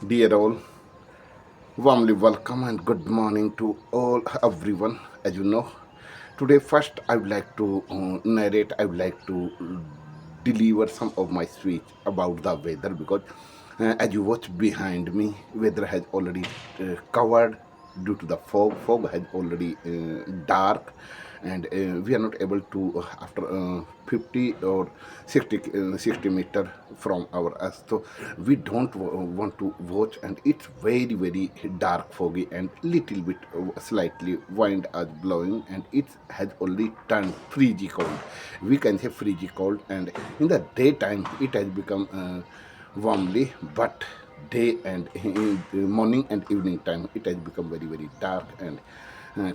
Dear all, warmly welcome and good morning to all everyone. As you know, today first I would like to narrate. I would like to deliver some of my speech about the weather because, as you watch behind me, weather has already covered due to the fog. Fog has already dark, and we are not able to after 50 or 60 meter from our us. So we don't want to watch, and it's very dark, foggy, and little bit slightly wind is blowing, and it has already turned freezing cold. We can say freezing cold, and in the daytime it has become warmly, but day and in the morning and evening time it has become very dark and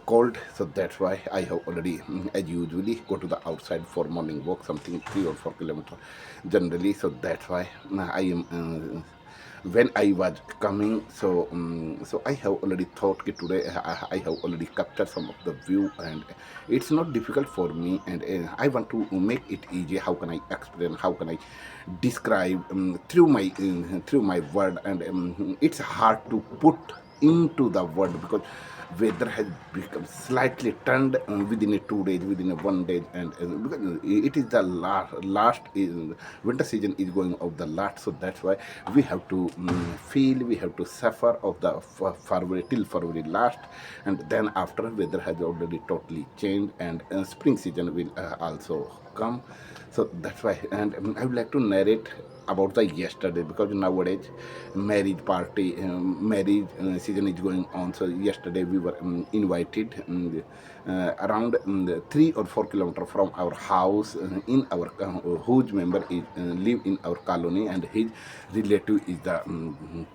cold. So that's why I have already, as usually, go to the outside for morning walk, something 3 or 4 kilometers generally. So that's why I am when I was coming. So I have already thought that today I have already captured some of the view, and it's not difficult for me, and I want to make it easy. How can I explain? How can I describe through my word? And it's hard to put into the word because weather has become slightly turned within a 2 days, within a 1 day, and because it is the last winter season is going of the last. So that's why we have to feel, we have to suffer of the February till February last, and then after weather has already totally changed, and spring season will also come. So that's why, and I would like to narrate about the yesterday because nowadays marriage party, marriage season is going on. So yesterday we were invited around 3 or 4 kilometers from our house, in our whose member is live in our colony, and his relative is the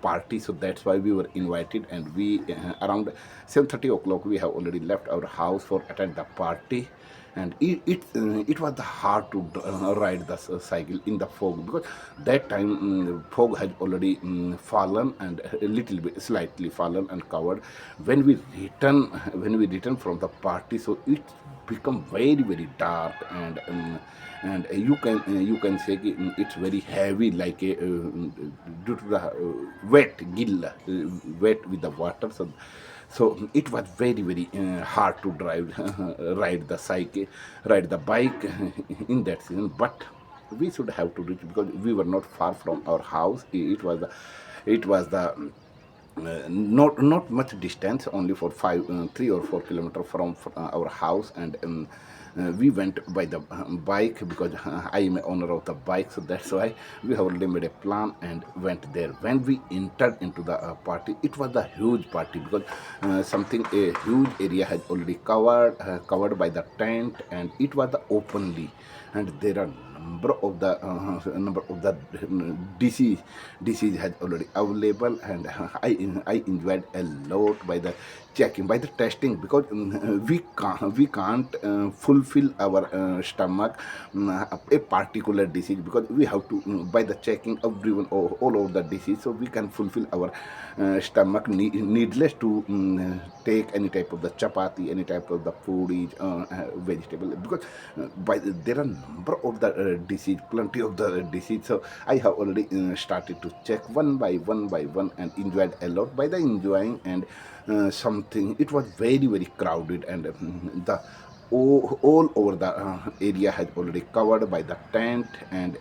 party. So that's why we were invited, and we around 7:30 o'clock we have already left our house for attend the party. And it was hard to ride the cycle in the fog because that time fog had already fallen, and a little bit slightly fallen and covered when we return from the party. So it become very dark, and you can say it's very heavy, like a due to the wet with the water. So it was very hard to drive ride the cycle, ride the bike in that season. But we should have to reach because we were not far from our house. It was the not much distance, only for 3 or 4 kilometers from our house, and we went by the bike because I am a owner of the bike. So that's why we have already made a plan and went there. When we entered into the party, it was a huge party because something a huge area had already covered by the tent, and it was openly, and there are number of the disease has already available, and I enjoyed a lot by the checking, by the testing, because we can't fulfill our stomach a particular disease, because we have to by the checking everyone all over the disease, so we can fulfill our stomach needless to take any type of the chapati, any type of the food is vegetable, because there are number of the disease, plenty of the disease. So I have already started to check one by one, and enjoyed a lot. By the enjoying, and something, it was very crowded, and all over the area has already covered by the tent, and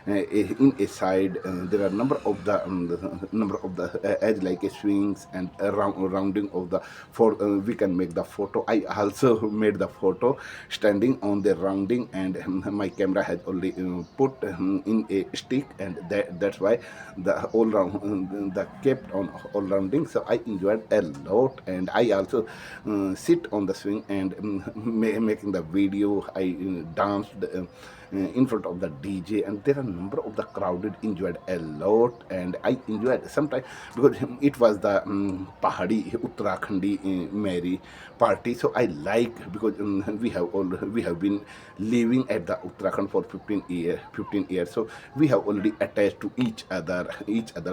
in a side there are number of the edge, like a swings, and rounding of the for we can make the photo. I also made the photo standing on the rounding, and my camera has already put in a stick, and that's why the all round the kept on all rounding. So I enjoyed a lot, and I also sit on the swing, and making the video. I danced in front of the DJ, and there are number of the crowded enjoyed a lot, and I enjoyed sometimes because it was the Pahadi Uttarakhandi Mary party. So I like, because we have been living at the Uttarakhand for 15 years. So we have already attached to each other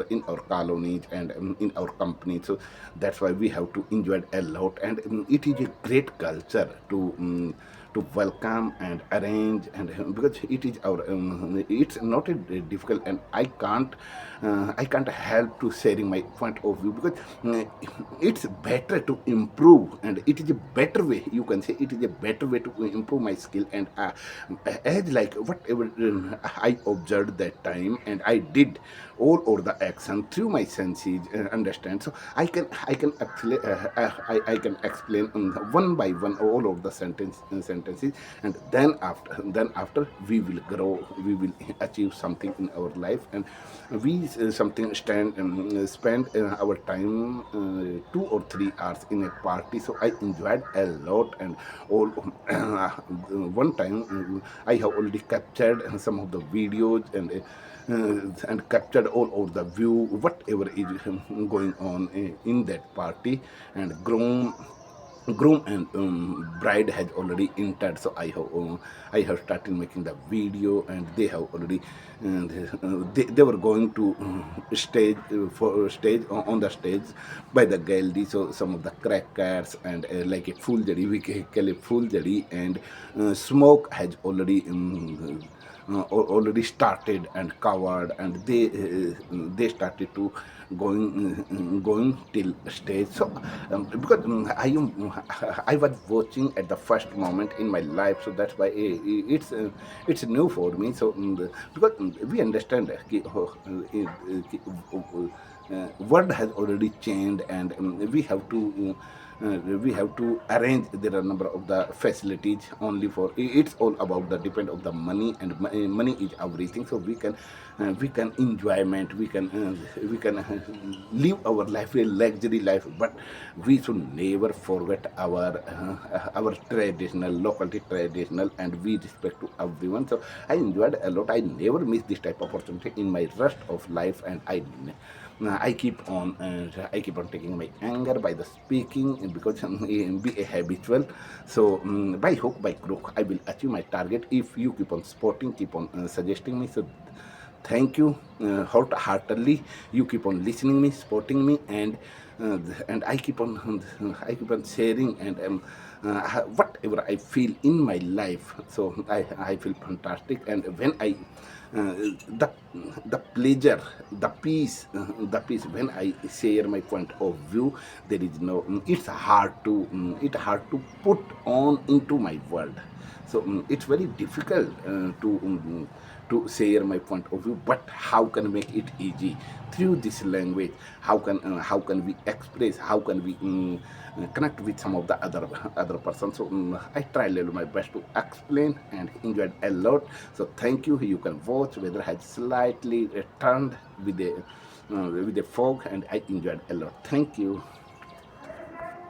in our colonies, and in our company. So that's why we have to enjoy it a lot, and it is a great culture to to welcome and arrange, and because it is our it's not a difficult, and I can't help to sharing my point of view, because uh, it's better to improve, and it is a better way, you can say it is a better way to improve my skill. And as like whatever I observed that time, and I did all over the action through my senses, understand. So I can actually I can explain one by one all of the sentences, and then after we will grow, we will achieve something in our life, and we something spend our time 2 or 3 hours in a party. So I enjoyed a lot, and all one time I have already captured some of the videos, and captured all over the view whatever is going on in that party, and groom and bride has already entered. So I have started making the video, and they have already they were going to for stage on the stage by the gallery. So some of the crackers, and like a full jari, we call it full jari, and smoke has already already started and covered, and they started to going till stage. So because I was watching at the first moment in my life, so that's why it's new for me. So because we understand world has already changed, and we have to arrange. There are a number of the facilities only for it's all about the depend of the money, and money is everything. So we can enjoyment, we can live our life a luxury life, but we should never forget our traditional locality traditional, and we respect to everyone. So I enjoyed a lot. I never miss this type of opportunity in my rest of life, and I keep on taking my anger by the speaking, because be a habitual. So by hook by crook, I will achieve my target if you keep on supporting, keep on suggesting me. So thank you heartily. You keep on listening me, supporting me, and I keep on sharing, and whatever I feel in my life. So I feel fantastic, and when I uh, the the pleasure, the peace when I share my point of view, there is no it's hard to put on into my world. So it's very difficult to share my point of view, but how can make it easy through this language? How can we express, how can we connect with some of the other persons? So I try a little my best to explain, and enjoyed a lot. So thank you. You can watch whether has slightly turned with the fog, and I enjoyed a lot. Thank you.